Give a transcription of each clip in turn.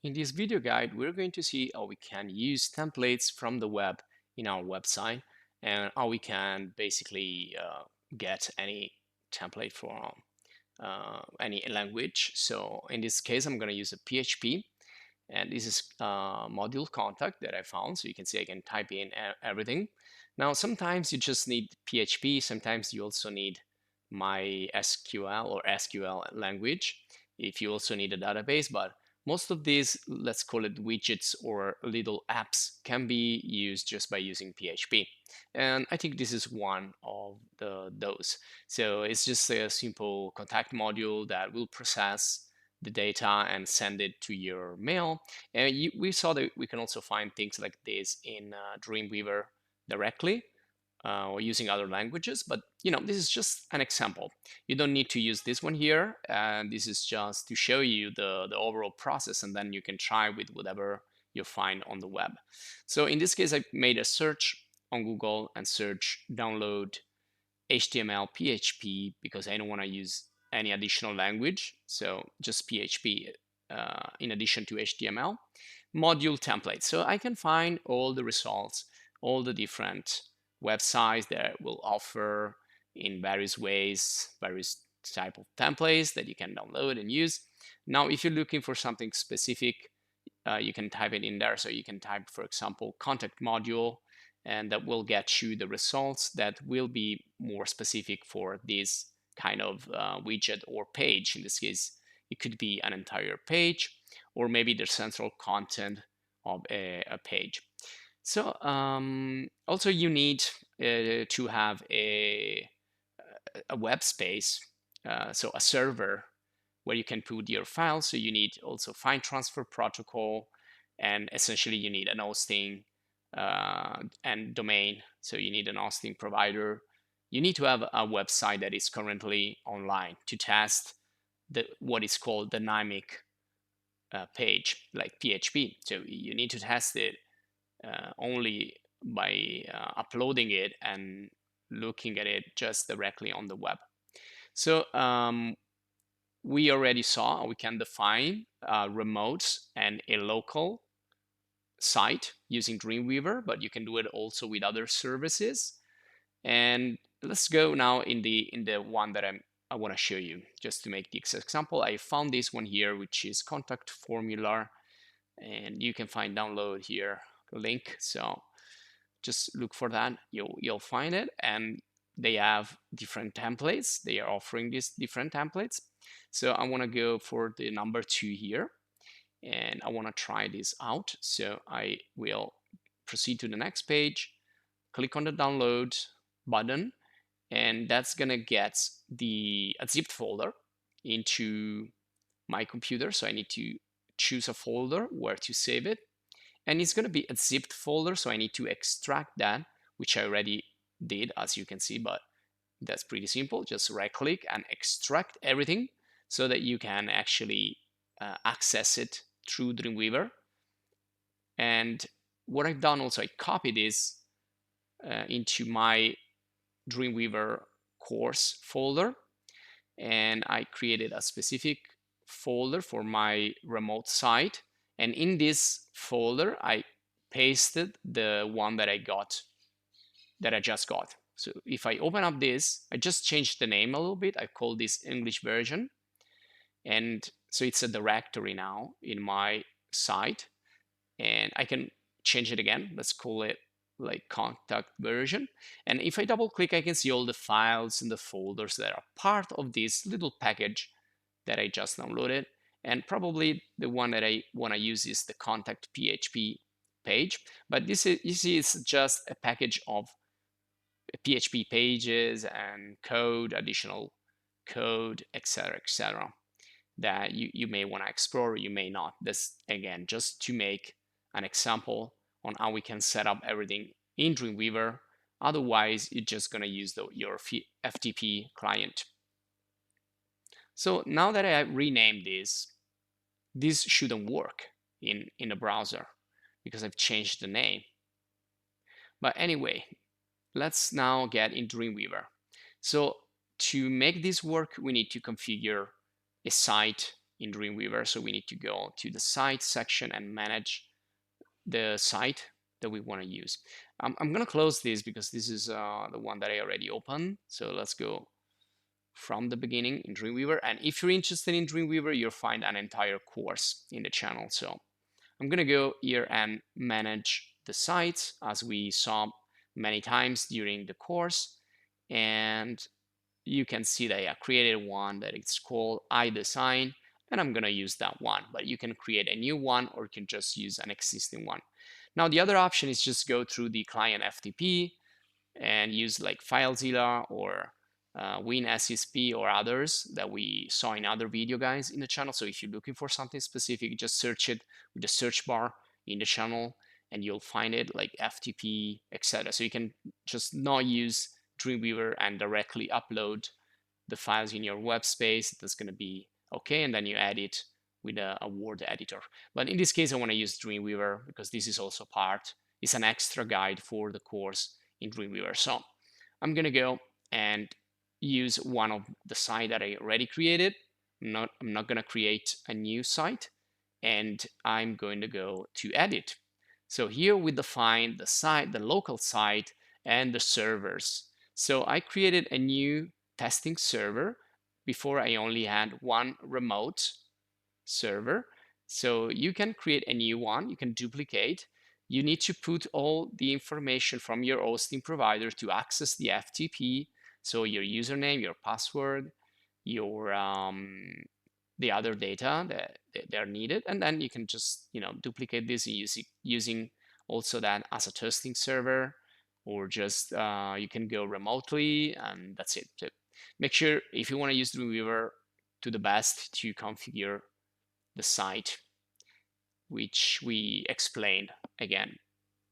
In this video guide, we're going to see how we can use templates from the web in our website and how we can basically get any template from any language. So in this case, I'm going to use a PHP, and this is module contact that I found. So you can see I can type in everything. Now, sometimes you just need PHP. Sometimes you also need MySQL or SQL language if you also need a database. But most of these, let's call it widgets or little apps, can be used just by using PHP. And I think this is one of those. So it's just a simple contact module that will process the data and send it to your mail. And we saw that we can also find things like this in Dreamweaver directly or using other languages. But this is just an example. You don't need to use this one here. And this is just to show you the overall process, and then you can try with whatever you find on the web. So in this case, I made a search on Google and search download HTML PHP because I don't want to use any additional language. So just PHP in addition to HTML. Module template. So I can find all the results, all the different websites that will offer in various ways, various type of templates that you can download and use. Now, if you're looking for something specific, you can type it in there. So you can type, for example, contact module, and that will get you the results that will be more specific for this kind of widget or page. In this case, it could be an entire page or maybe the central content of a page. So also you need to have a web space, so a server where you can put your files. So you need also file transfer protocol, and essentially you need an hosting and domain. So you need an hosting provider. You need to have a website that is currently online to test what is called dynamic page, like PHP. So you need to test it only by uploading it and looking at it just directly on the web. So we already saw we can define remotes and a local site using Dreamweaver, but you can do it also with other services. And let's go now in the one that I want to show you. Just to make the example, I found this one here, which is contact formula, and you can find download here link. So just look for that. You'll find it, and they have different templates. They are offering these different templates. So I want to go for the number 2 here, and I want to try this out. So I will proceed to the next page, click on the download button, and that's gonna get a zipped folder into my computer. So I need to choose a folder where to save it, and it's gonna be a zipped folder. So I need to extract that, which I already did, as you can see, but that's pretty simple. Just right click and extract everything so that you can actually access it through Dreamweaver. And what I've done also, I copied this into my Dreamweaver course folder, and I created a specific folder for my remote site. And in this folder, I pasted the one that I just got. So if I open up this, I just changed the name a little bit. I call this English version. And so it's a directory now in my site, and I can change it again. Let's call it like contact version. And if I double click, I can see all the files and the folders that are part of this little package that I just downloaded. And probably the one that I want to use is the contact PHP page. But this is, you see, it's just a package of PHP pages and code, additional code, etc., that you may want to explore, or you may not. This, again, just to make an example on how we can set up everything in Dreamweaver. Otherwise, you're just going to use your FTP client. So now that I renamed this shouldn't work in the browser because I've changed the name. But anyway, let's now get in Dreamweaver. So to make this work, we need to configure a site in Dreamweaver. So we need to go to the site section and manage the site that we want to use. I'm going to close this because this is the one that I already opened. So let's go from the beginning in Dreamweaver. And if you're interested in Dreamweaver, you'll find an entire course in the channel. So I'm going to go here and manage the sites as we saw many times during the course. And you can see that I created one that it's called iDesign, and I'm going to use that one. But you can create a new one, or you can just use an existing one. Now, the other option is just go through the client FTP and use like FileZilla or WinSSP or others that we saw in other video guides in the channel. So if you're looking for something specific, just search it with the search bar in the channel and you'll find it like FTP, etc. So you can just not use Dreamweaver and directly upload the files in your web space. That's going to be okay, and then you edit with a Word editor. But in this case, I want to use Dreamweaver because this is also part, it's an extra guide for the course in Dreamweaver. So I'm going to go and use one of the site that I already created. I'm not going to create a new site, and I'm going to go to edit. So here we define the site, the local site, and the servers. So I created a new testing server. Before I only had one remote server. So you can create a new one, you can duplicate. You need to put all the information from your hosting provider to access the FTP. So your username, your password, your the other data that are needed, and then you can just duplicate this using also that as a testing server, or just you can go remotely, and that's it. So make sure if you want to use Dreamweaver to the best to configure the site, which we explained again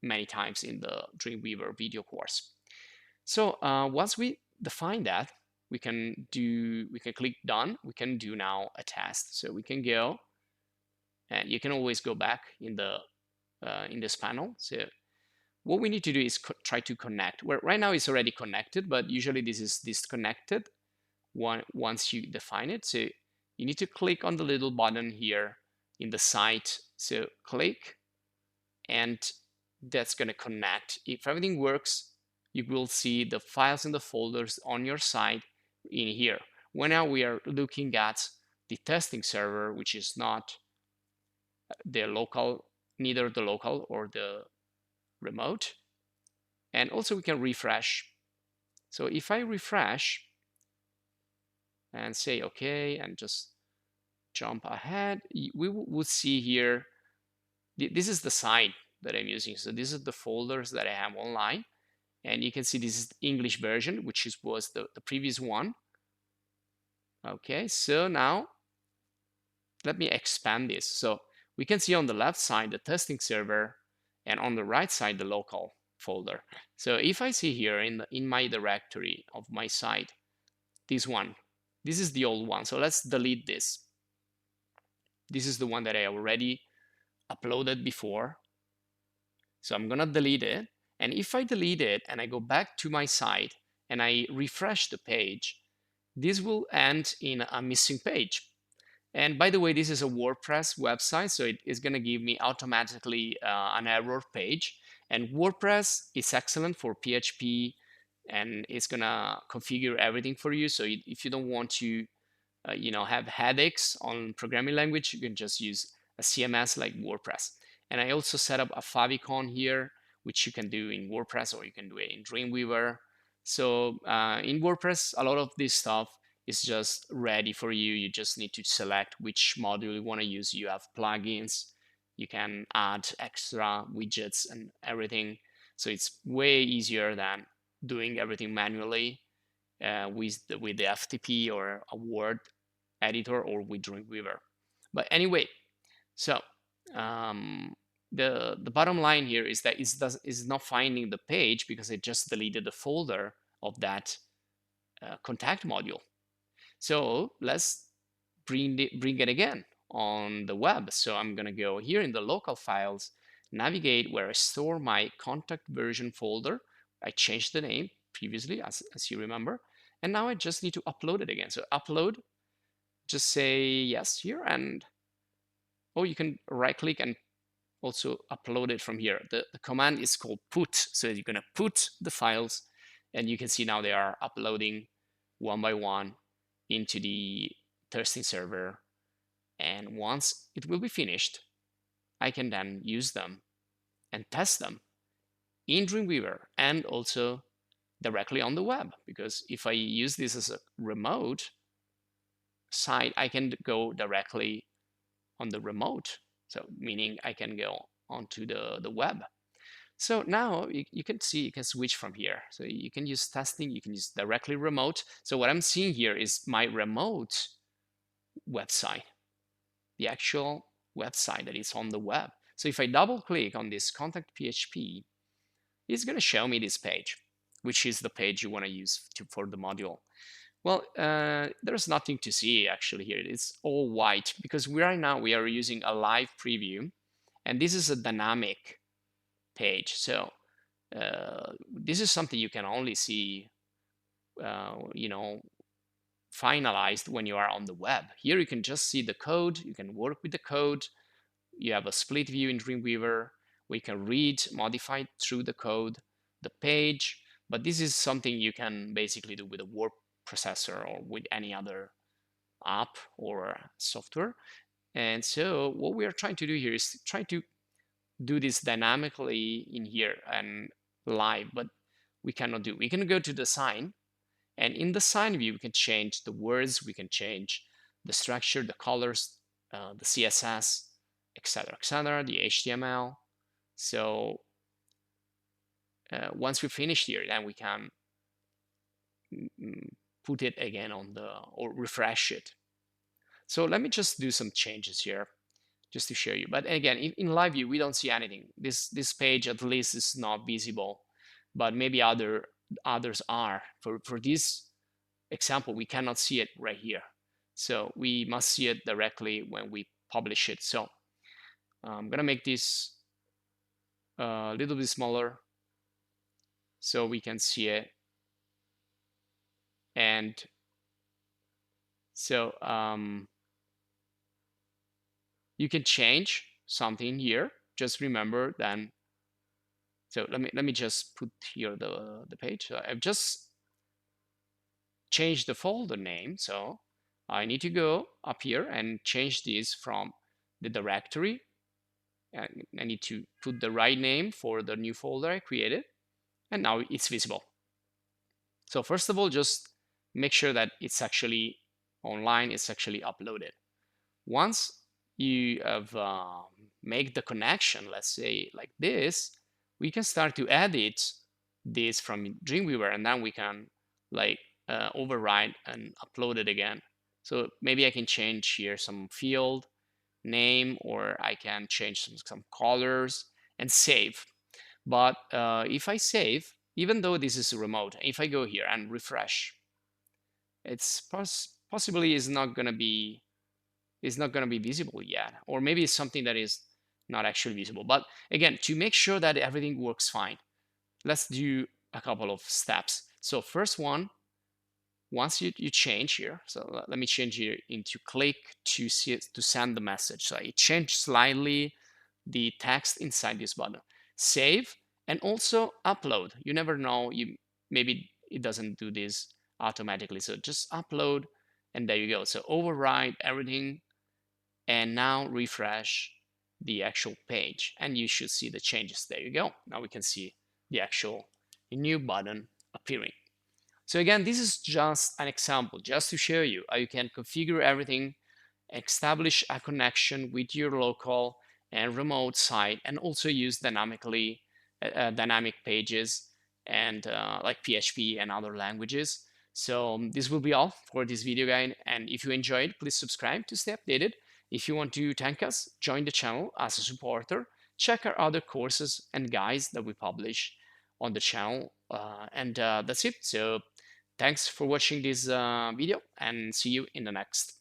many times in the Dreamweaver video course. So once we define that, we can click done. We can do now a test. So we can go, and you can always go back in this panel. So what we need to do is try to connect. Well, right now it's already connected, but usually this is disconnected once you define it. So you need to click on the little button here in the site. So click, and that's going to connect. If everything works, you will see the files and the folders on your site in here. Well, now we are looking at the testing server, which is not the local, neither the local or the remote. And also we can refresh. So if I refresh and say okay, and just jump ahead, we would see here, this is the site that I'm using. So these are the folders that I have online. And you can see this is the English version, which was the previous one. Okay, so now let me expand this. So we can see on the left side the testing server, and on the right side the local folder. So if I see here in my directory of my site, this one, this is the old one. So let's delete this. This is the one that I already uploaded before. So I'm gonna delete it. And if I delete it and I go back to my site and I refresh the page, this will end in a missing page. And by the way, this is a WordPress website, so it is going to give me automatically an error page. And WordPress is excellent for PHP, and it's going to configure everything for you. So if you don't want to have headaches on programming language, you can just use a CMS like WordPress. And I also set up a favicon here, which you can do in WordPress, or you can do it in Dreamweaver. So in WordPress, a lot of this stuff is just ready for you. You just need to select which module you want to use. You have plugins, you can add extra widgets and everything. So it's way easier than doing everything manually with the FTP or a Word editor or with Dreamweaver. But anyway, so the bottom line here is that it's not finding the page because it just deleted the folder of that contact module. So let's bring it again on the web. So I'm gonna go here in the local files, navigate where I store my contact version folder. I changed the name previously, as you remember, and now I just need to upload it again. So upload just say yes here, and you can right click and also upload it from here. The command is called put, so you're gonna put the files, and you can see now they are uploading one by one into the testing server. And once it will be finished, I can then use them and test them in Dreamweaver and also directly on the web. Because if I use this as a remote site, I can go directly on the remote. So meaning I can go onto the web. So now you can see you can switch from here. So you can use testing, you can use directly remote. So what I'm seeing here is my remote website, the actual website that is on the web. So if I double click on this contact PHP, it's going to show me this page, which is the page you want to use for the module. Well, there's nothing to see actually here. It's all white because right now we are using a live preview, and this is a dynamic page. So this is something you can only see, finalized when you are on the web. Here you can just see the code. You can work with the code. You have a split view in Dreamweaver. We can read, modify through the code, the page. But this is something you can basically do with a word processor or with any other app or software. And so what we are trying to do here is try to do this dynamically in here and live, but we cannot do. We can go to the sign, and in the sign view, we can change the words, we can change the structure, the colors, the CSS, etc., the HTML. So once we finish here, then we can put it again on or refresh it. So let me just do some changes here just to show you. But again, in live view, we don't see anything. This page at least is not visible, but maybe others are. For this example, we cannot see it right here. So we must see it directly when we publish it. So I'm gonna make this a little bit smaller so we can see it. And so you can change something here. Just remember then. So let me just put here the page. So I've just changed the folder name. So I need to go up here and change this from the directory. And I need to put the right name for the new folder I created. And now it's visible. So first of all, just make sure that it's actually online, it's actually uploaded. Once you have made the connection, let's say like this, we can start to edit this from Dreamweaver, and then we can like override and upload it again. So maybe I can change here some field name, or I can change some colors and save. But if I save, even though this is remote, if I go here and refresh, it's possibly is not going to be visible yet, or maybe it's something that is not actually visible. But again, to make sure that everything works fine, let's do a couple of steps. So first one, once you change here, so let me change here into click to send the message. So I change slightly the text inside this button. Save and also upload. You never know, maybe it doesn't do this automatically. So just upload, and there you go. So override everything, and now refresh the actual page, and you should see the changes. There you go. Now we can see the actual new button appearing. So again, this is just an example, just to show you how you can configure everything, establish a connection with your local and remote site, and also use dynamic pages and like PHP and other languages. So this will be all for this video guide, and if you enjoyed, please subscribe to stay updated. If you want to thank us, join the channel as a supporter, check our other courses and guides that we publish on the channel, and that's it. So thanks for watching this video, and see you in the next.